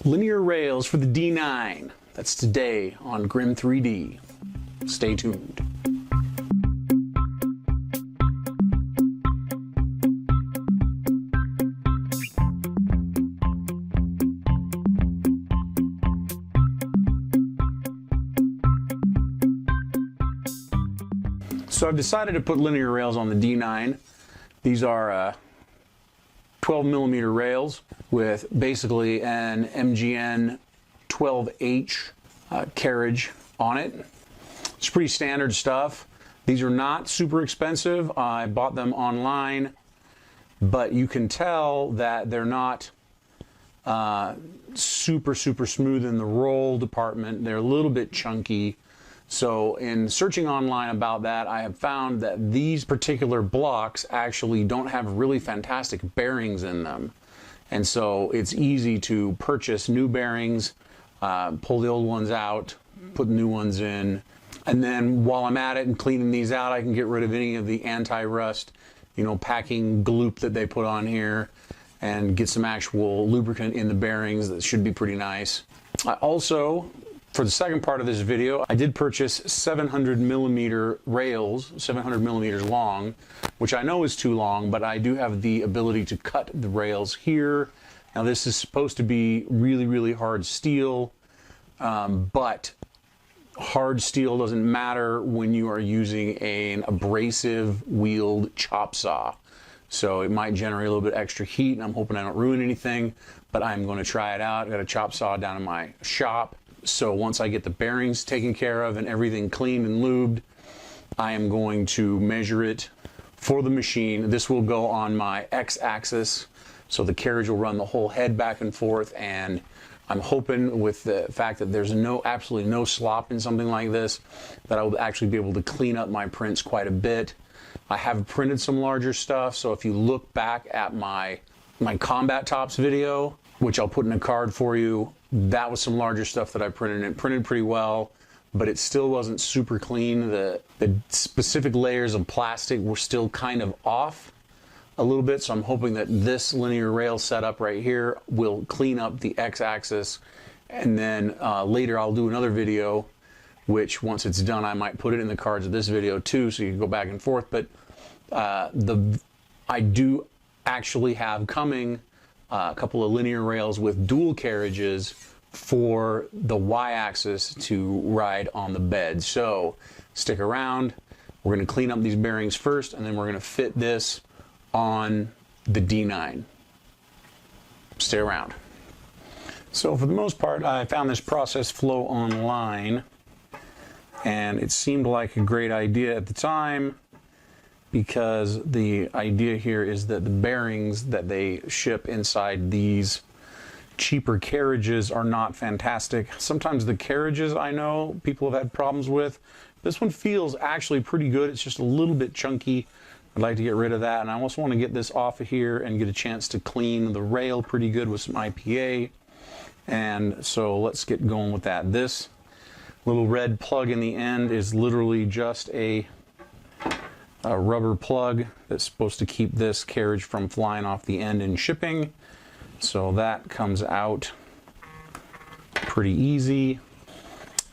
Linear rails for the D9. That's today on Grim 3D. Stay tuned. So I've decided to put linear rails on the D9. These are 12 millimeter rails with basically an MGN 12H carriage on it. It's pretty standard stuff. These are not super expensive. I bought them online, but you can tell that they're not super smooth in the roll department. They're a little bit chunky. So in searching online about that, I have found that these particular blocks actually don't have really fantastic bearings in them. And so it's easy to purchase new bearings, pull the old ones out, put new ones in. And then while I'm at it and cleaning these out, I can get rid of any of the anti-rust, packing gloop that they put on here and get some actual lubricant in the bearings. That should be pretty nice. I also, for the second part of this video, I did purchase 700 millimeter rails, 700 millimeters long, which I know is too long, but I do have the ability to cut the rails here. Now this is supposed to be really hard steel, but hard steel doesn't matter when you are using an abrasive wheeled chop saw. So it might generate a little bit extra heat, and I'm hoping I don't ruin anything, but I'm going to try it out. I've got a chop saw down in my shop. So once I get the bearings taken care of and everything cleaned and lubed, I am going to measure it for the machine. This will go on my X-axis, so the carriage will run the whole head back and forth, and I'm hoping with the fact that there's absolutely no slop in something like this, that I will actually be able to clean up my prints quite a bit. I have printed some larger stuff, so if you look back at my Combat Tops video, which I'll put in a card for you, that was some larger stuff that I printed, and it printed pretty well, but it still wasn't super clean. The specific layers of plastic were still kind of off a little bit, so I'm hoping that this linear rail setup right here will clean up the X-axis, and then later I'll do another video, which once it's done I might put it in the cards of this video too, so you can go back and forth. But I do actually have coming a couple of linear rails with dual carriages for the Y-axis to ride on the bed. So stick around. We're going to clean up these bearings first, and then we're going to fit this on the D9. Stay around. So for the most part, I found this process flow online, and it seemed like a great idea at the time, because the idea here is that the bearings that they ship inside these cheaper carriages are not fantastic. Sometimes the carriages, I know people have had problems with. This one feels actually pretty good. It's just a little bit chunky. I'd like to get rid of that, and I also want to get this off of here and get a chance to clean the rail pretty good with some IPA. And so let's get going with that. This little red plug in the end is literally just a rubber plug that's supposed to keep this carriage from flying off the end in shipping. So that comes out pretty easy.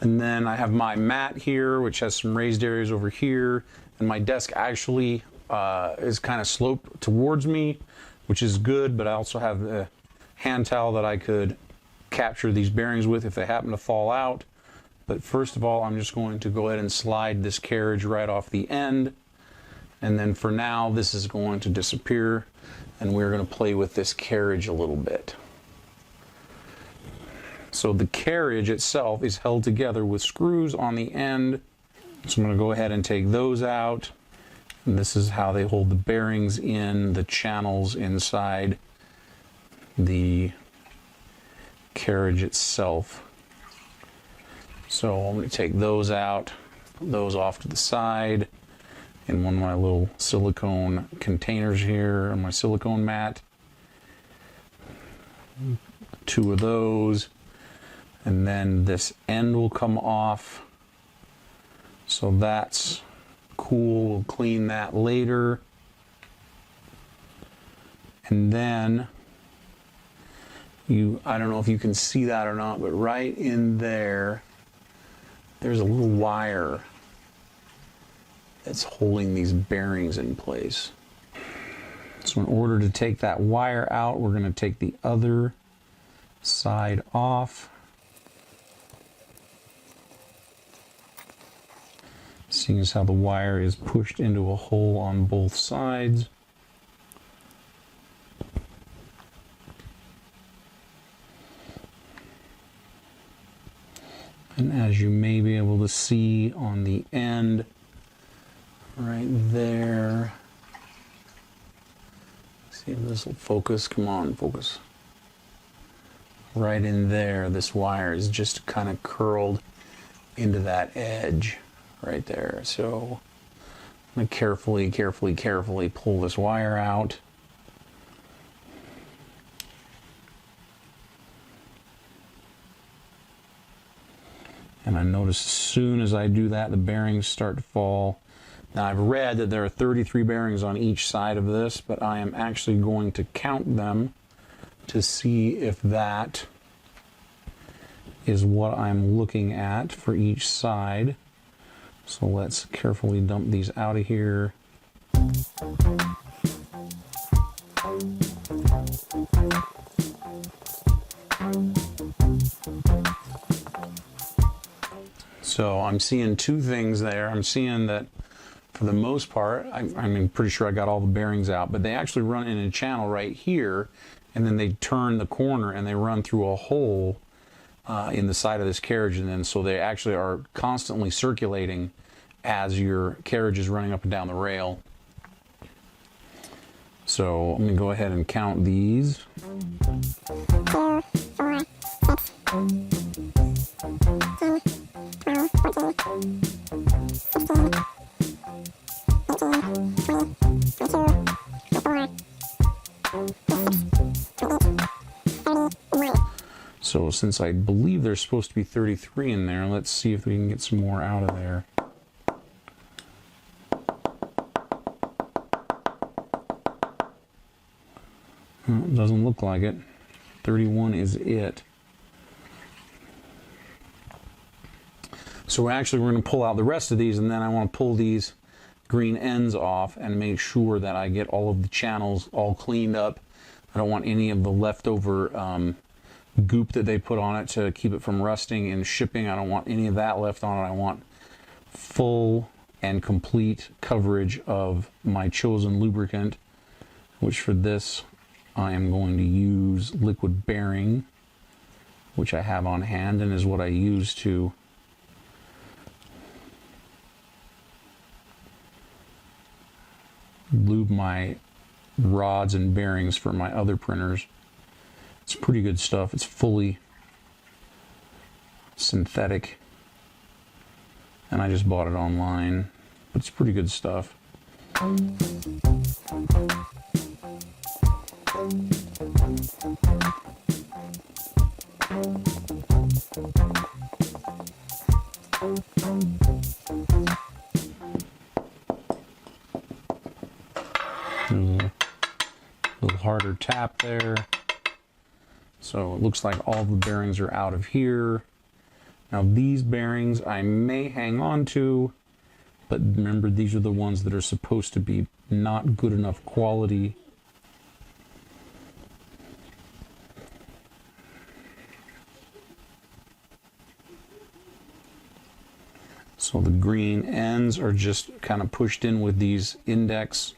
And then I have my mat here, which has some raised areas over here, and my desk actually is kind of sloped towards me, which is good, but I also have the hand towel that I could capture these bearings with if they happen to fall out. But first of all, I'm just going to go ahead and slide this carriage right off the end. And then for now, this is going to disappear, and we're going to play with this carriage a little bit. So the carriage itself is held together with screws on the end. So I'm going to go ahead and take those out. And this is how they hold the bearings in the channels inside the carriage itself. So I'm going to take those out, put those off to the side in one of my little silicone containers here on my silicone mat. 2 of those, and then this end will come off. So that's cool. We'll clean that later. And then I don't know if you can see that or not, but right in there, there's a little wire that's holding these bearings in place. So in order to take that wire out, we're going to take the other side off. Seeing as how the wire is pushed into a hole on both sides. And as you may be able to see on the end, right there, see if this will focus, come on, focus. Right in there, this wire is just kind of curled into that edge right there. So I'm going to carefully pull this wire out. And I notice as soon as I do that, the bearings start to fall. Now I've read that there are 33 bearings on each side of this, but I am actually going to count them to see if that is what I'm looking at for each side. So let's carefully dump these out of here. So I'm seeing two things there. I'm seeing that for the most part, I'm pretty sure I got all the bearings out, but they actually run in a channel right here, and then they turn the corner and they run through a hole in the side of this carriage, and then so they actually are constantly circulating as your carriage is running up and down the rail. So I'm going to go ahead and count these. 2, 4, 6, 10, 12, 14, 15, 18, 20, 22, 24, 26, 28, 31. So since I believe there's supposed to be 33 in there, let's see if we can get some more out of there. It doesn't look like it. 31 is it. So we're going to pull out the rest of these, and then I want to pull these green ends off and make sure that I get all of the channels all cleaned up. I don't want any of the leftover goop that they put on it to keep it from rusting in shipping. I don't want any of that left on it. I want full and complete coverage of my chosen lubricant, which for this I am going to use liquid bearing, which I have on hand and is what I use to lube my rods and bearings for my other printers. It's pretty good stuff. It's fully synthetic, and I just bought it online, but it's pretty good stuff. There's a little harder tap there. So it looks like all the bearings are out of here. Now these bearings I may hang on to, but remember these are the ones that are supposed to be not good enough quality. So the green ends are just kind of pushed in with these index.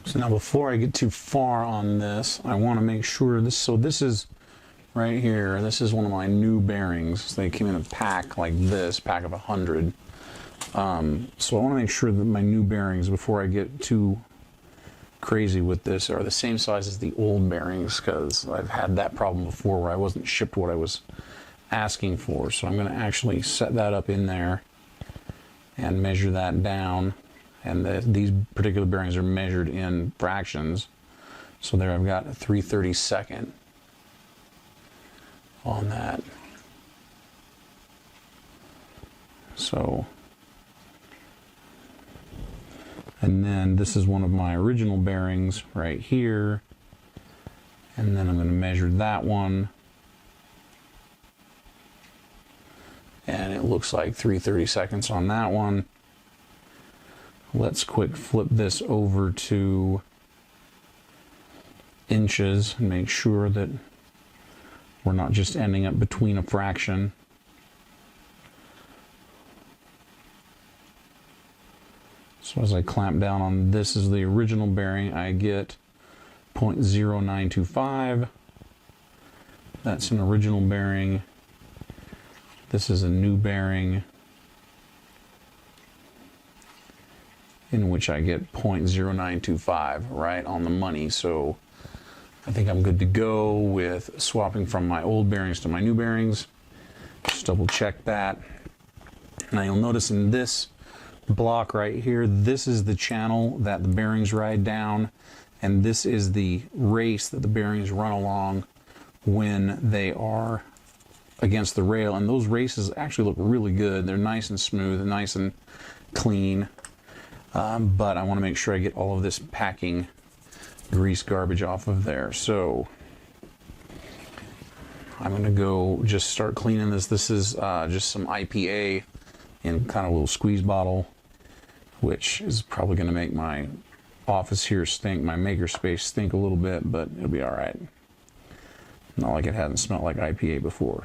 So now before I get too far on this, I want to make sure this, so this is right here, this is one of my new bearings. So they came in a pack like this, pack of 100. So I want to make sure that my new bearings, before I get too crazy with this are the same size as the old bearings, because I've had that problem before where I wasn't shipped what I was asking for. So I'm going to actually set that up in there and measure that down. And these particular bearings are measured in fractions. So there I've got a 3/32 on that. So, and then this is one of my original bearings right here. And then I'm going to measure that one. And it looks like 3/32 on that one. Let's quick flip this over to inches and make sure that we're not just ending up between a fraction. So as I clamp down on this is the original bearing, I get 0.0925. That's an original bearing. This is a new bearing, in which I get 0.0925 right on the money. So I think I'm good to go with swapping from my old bearings to my new bearings. Just double check that. Now you'll notice in this block right here, this is the channel that the bearings ride down, and this is the race that the bearings run along when they are against the rail. And those races actually look really good. They're nice and smooth and nice and clean. But I want to make sure I get all of this packing grease garbage off of there. So I'm going to go just start cleaning this. This is just some IPA in kind of a little squeeze bottle, which is probably going to make my office here stink, my makerspace stink a little bit, but it'll be all right. Not like it hasn't smelled like IPA before.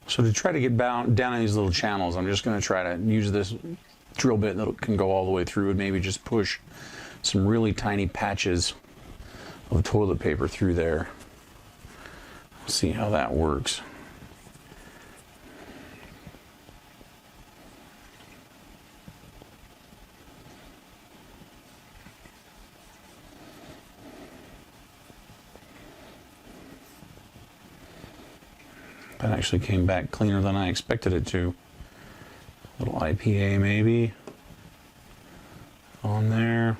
So to try to get down in these little channels, I'm just going to try to use this drill bit that can go all the way through and maybe just push some really tiny patches of toilet paper through there. See how that works. That actually came back cleaner than I expected it to. A little IPA maybe on there.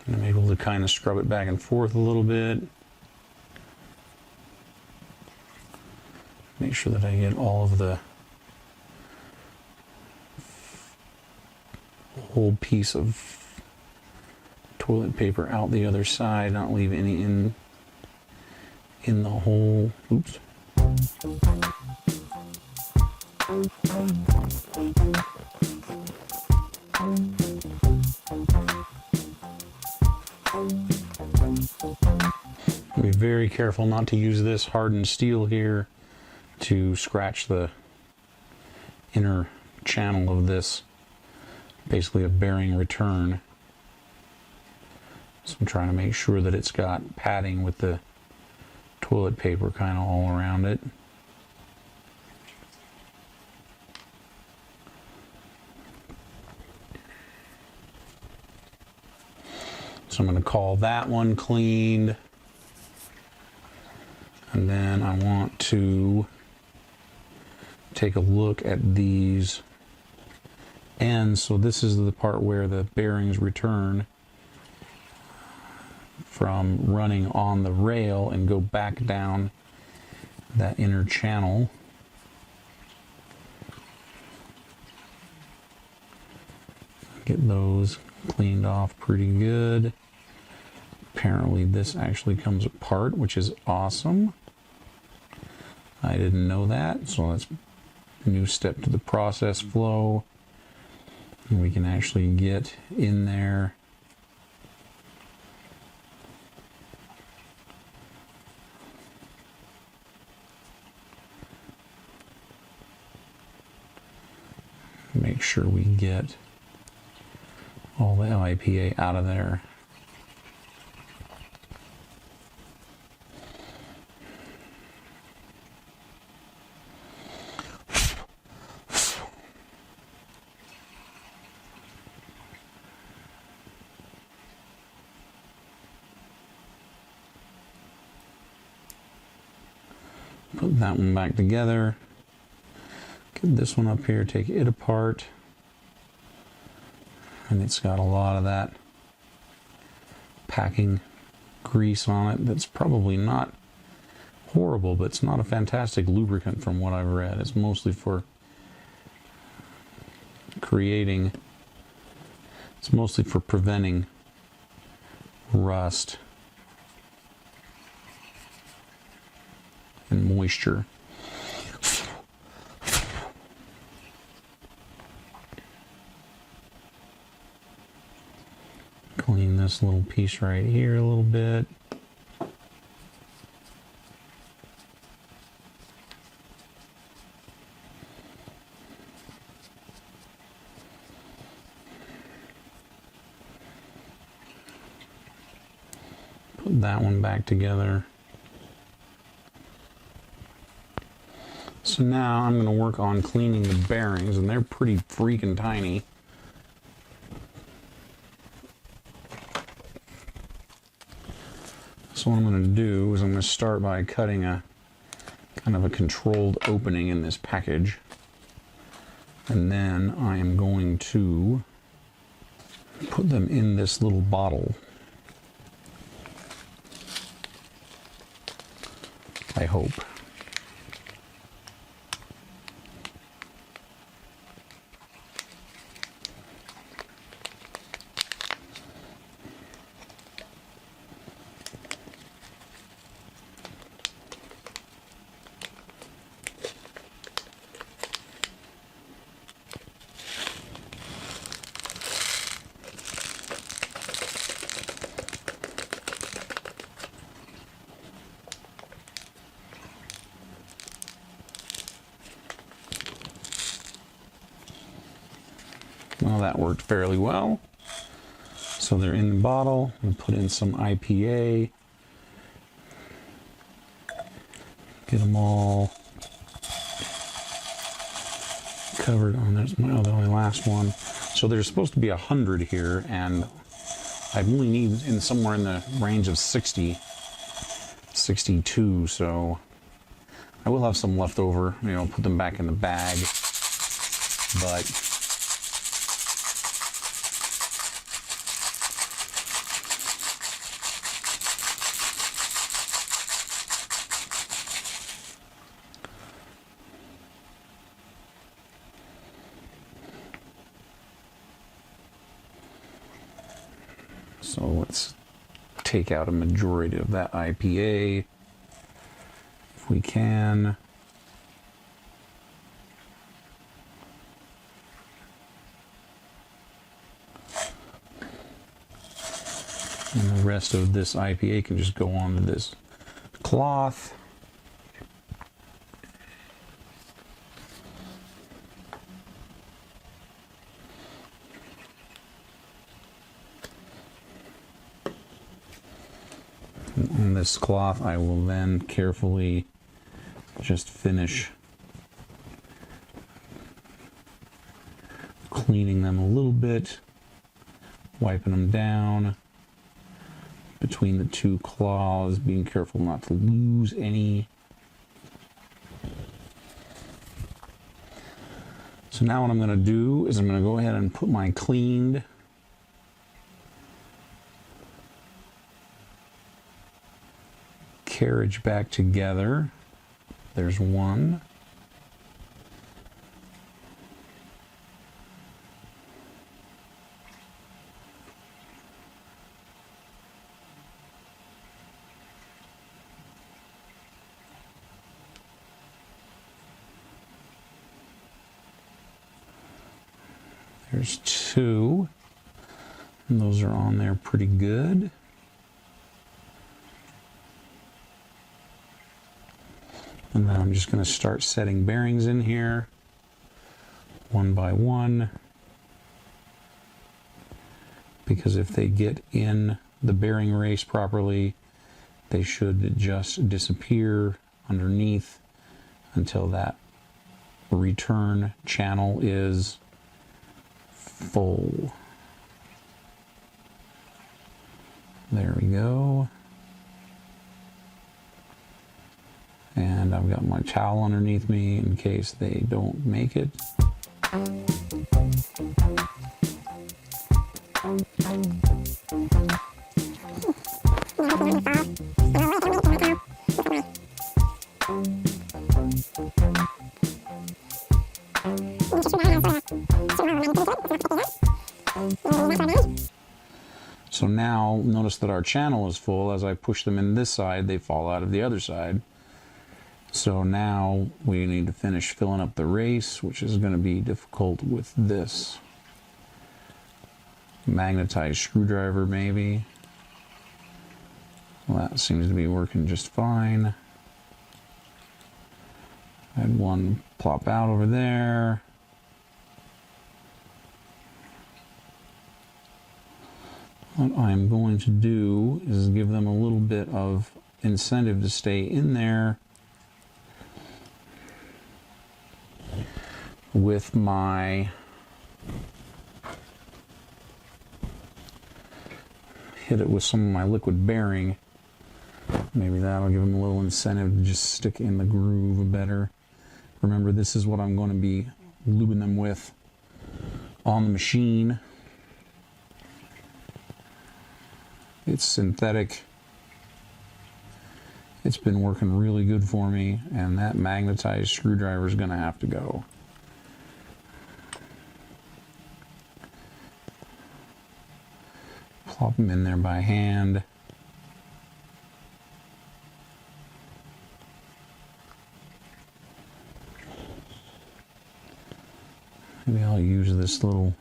And I'm able to kind of scrub it back and forth a little bit. Make sure that I get all of the whole piece of toilet paper out the other side, not leave any in the hole. Oops. Be very careful not to use this hardened steel here to scratch the inner channel of this, basically a bearing return. So I'm trying to make sure that it's got padding with the toilet paper kind of all around it. So I'm going to call that one cleaned. And then I want to take a look at these ends. So this is the part where the bearings return from running on the rail and go back down that inner channel. Get those cleaned off pretty good. Apparently this actually comes apart, which is awesome. I didn't know that, so let's new step to the process flow. And we can actually get in there. Make sure we get all the LIPA out of there. Put that one back together. Get this one up here, take it apart. And it's got a lot of that packing grease on it that's probably not horrible, but it's not a fantastic lubricant from what I've read. It's mostly for creating, it's mostly for preventing rust and moisture. Clean this little piece right here a little bit. Put that one back together. So now I'm going to work on cleaning the bearings, and they're pretty freaking tiny. So what I'm going to do is I'm going to start by cutting a kind of a controlled opening in this package. And then I am going to put them in this little bottle. I hope. Well, that worked fairly well. So they're in the bottle. I'm going to put in some IPA. Get them all covered on this. Well, the only last one. So there's supposed to be 100 here, and I only need in somewhere in the range of 60, 62. So I will have some left over. You know, put them back in the bag. But so let's take out a majority of that IPA if we can. And the rest of this IPA can just go onto this cloth. On this cloth, I will then carefully just finish cleaning them a little bit, wiping them down between the two cloths, being careful not to lose any. So now what I'm going to do is I'm going to go ahead and put my cleaned carriage back together. There's one. There's 2. And those are on there pretty good. And then I'm just going to start setting bearings in here, one by one. Because if they get in the bearing race properly, they should just disappear underneath until that return channel is full. There we go. And I've got my towel underneath me in case they don't make it. So now notice that our channel is full. As I push them in this side, they fall out of the other side. So now we need to finish filling up the race, which is going to be difficult with this magnetized screwdriver maybe. Well, that seems to be working just fine. I had one plop out over there. What I'm going to do is give them a little bit of incentive to stay in there with my hit it with some of my liquid bearing. Maybe that'll give them a little incentive to just stick in the groove better. Remember, this is what I'm going to be lubing them with on the machine. It's synthetic. It's been working really good for me, and that magnetized screwdriver is going to have to go. Plop them in there by hand. Maybe I'll use this little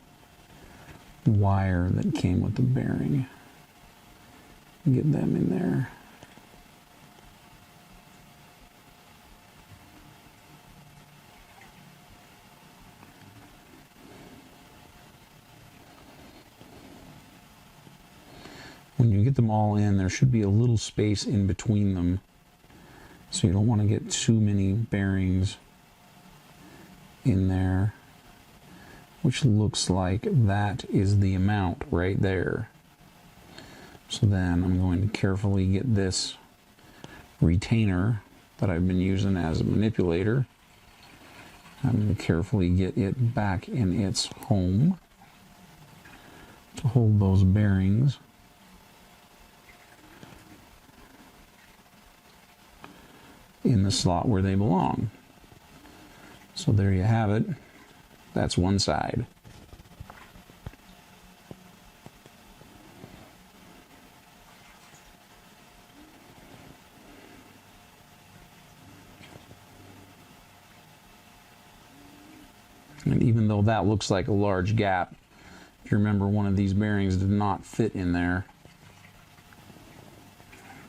wire that came with the bearing. Get them in there. When you get them all in, there should be a little space in between them. So you don't want to get too many bearings in there, which looks like that is the amount right there. So then I'm going to carefully get this retainer that I've been using as a manipulator. I'm going to carefully get it back in its home to hold those bearings. In the slot where they belong. So there you have it. That's one side. And even though that looks like a large gap, if you remember, one of these bearings did not fit in there.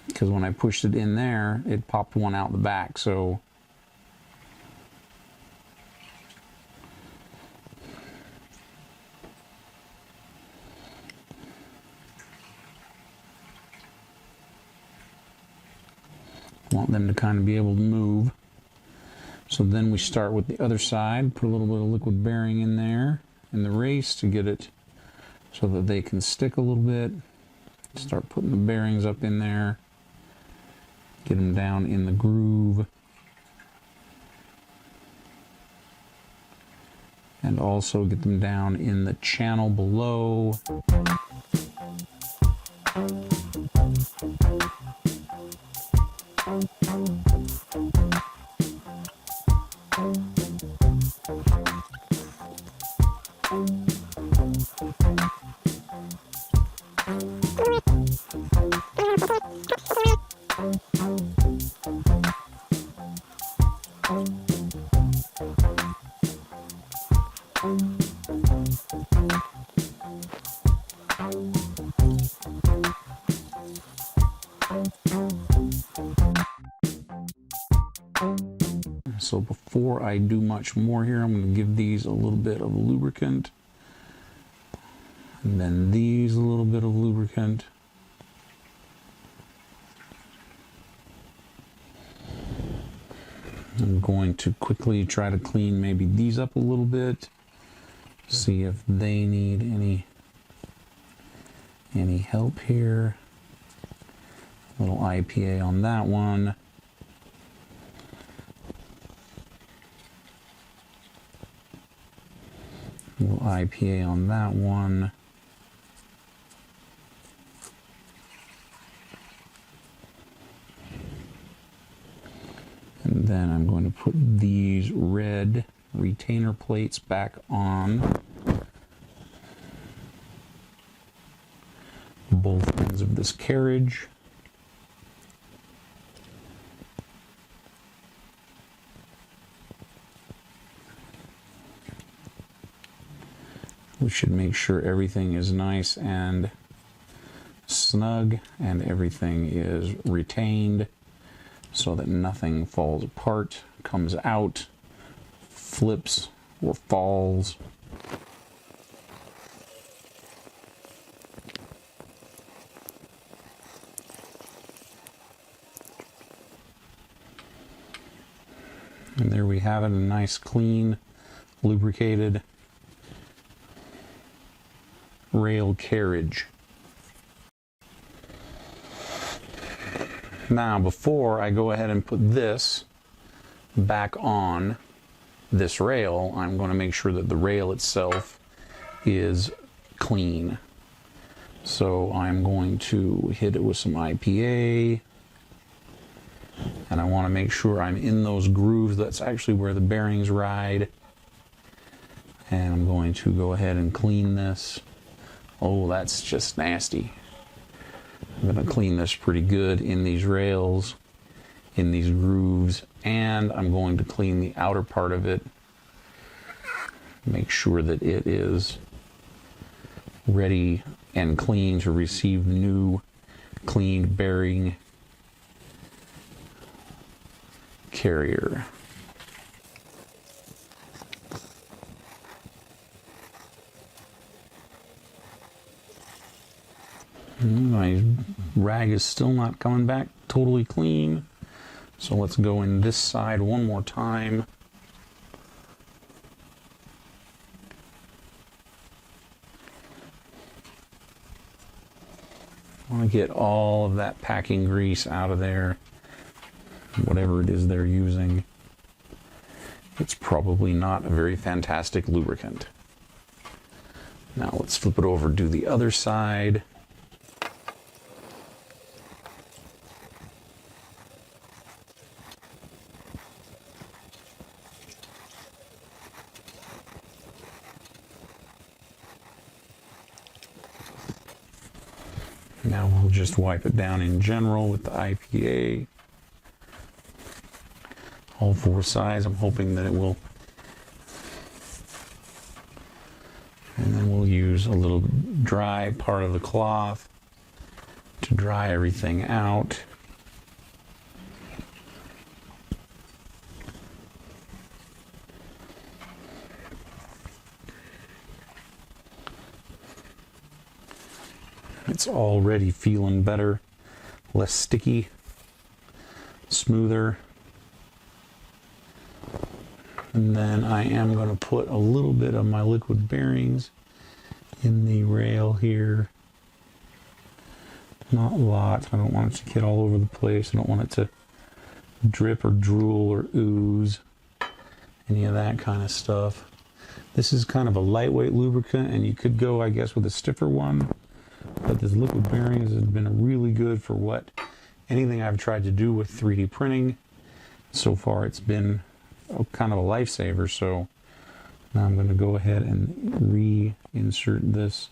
Because when I pushed it in there, it popped one out the back, so want them to kind of be able to move. So then we start with the other side, put a little bit of liquid bearing in there in the race to get it so that they can stick a little bit. Start putting the bearings up in there. Get them down in the groove. And also get them down in the channel below. So before I do much more here, I'm going to give these a little bit of lubricant. And then these a little bit of lubricant. I'm going to quickly try to clean maybe these up a little bit. See if they need any help here. A little IPA on that one. A little IPA on that one. And then I'm going to put these red retainer plates back on both ends of this carriage. We should make sure everything is nice and snug and everything is retained so that nothing falls apart, comes out, flips, or falls. And there we have it, a nice, clean, lubricated rail carriage. Now, before I go ahead and put this back on this rail, I'm going to make sure that the rail itself is clean. So I'm going to hit it with some IPA, and I want to make sure I'm in those grooves. That's actually where the bearings ride. And I'm going to go ahead and clean this. Oh, that's just nasty. I'm going to clean this pretty good in these rails, in these grooves, and I'm going to clean the outer part of it. Make sure that it is ready and clean to receive new cleaned bearing carrier. My rag is still not coming back totally clean, so let's go in this side one more time. I want to get all of that packing grease out of there, whatever it is they're using. It's probably not a very fantastic lubricant. Now let's flip it over, do the other side. Now we'll just wipe it down in general with the IPA. All four sides. I'm hoping that it will. And then we'll use a little dry part of the cloth to dry everything out. It's already feeling better, less sticky, smoother. And then I am going to put a little bit of my liquid bearings in the rail here. Not a lot. I don't want it to get all over the place. I don't want it to drip or drool or ooze, any of that kind of stuff. This is kind of a lightweight lubricant, and you could go, I guess, with a stiffer one. But this liquid bearings has been really good for anything I've tried to do with 3D printing. So far it's been kind of a lifesaver. So now I'm going to go ahead and reinsert this.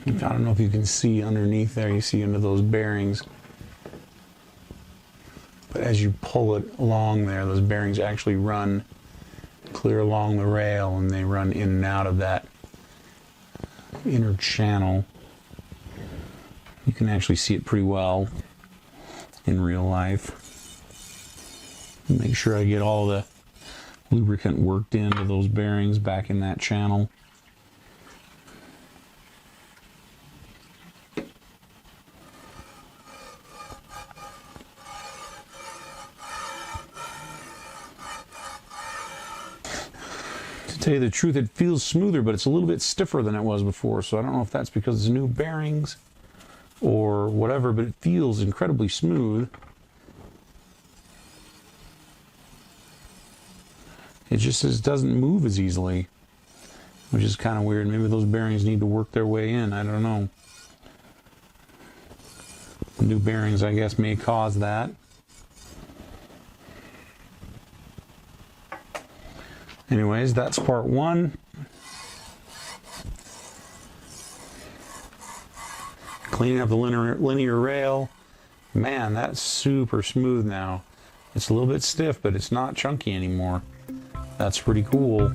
I don't know if you can see underneath there, you see into those bearings. But as you pull it along there, those bearings actually run clear along the rail, and they run in and out of that inner channel. You can actually see it pretty well in real life. Make sure I get all the lubricant worked into those bearings back in that channel. To tell you the truth, it feels smoother, but it's a little bit stiffer than it was before, so I don't know if that's because it's new bearings or whatever, but it feels incredibly smooth. It just doesn't move as easily, which is kind of weird. Maybe those bearings need to work their way in. I don't know. New bearings, I guess, may cause that. Anyways, that's part one. Cleaning up the linear rail. Man, that's super smooth now. It's a little bit stiff, but it's not chunky anymore. That's pretty cool.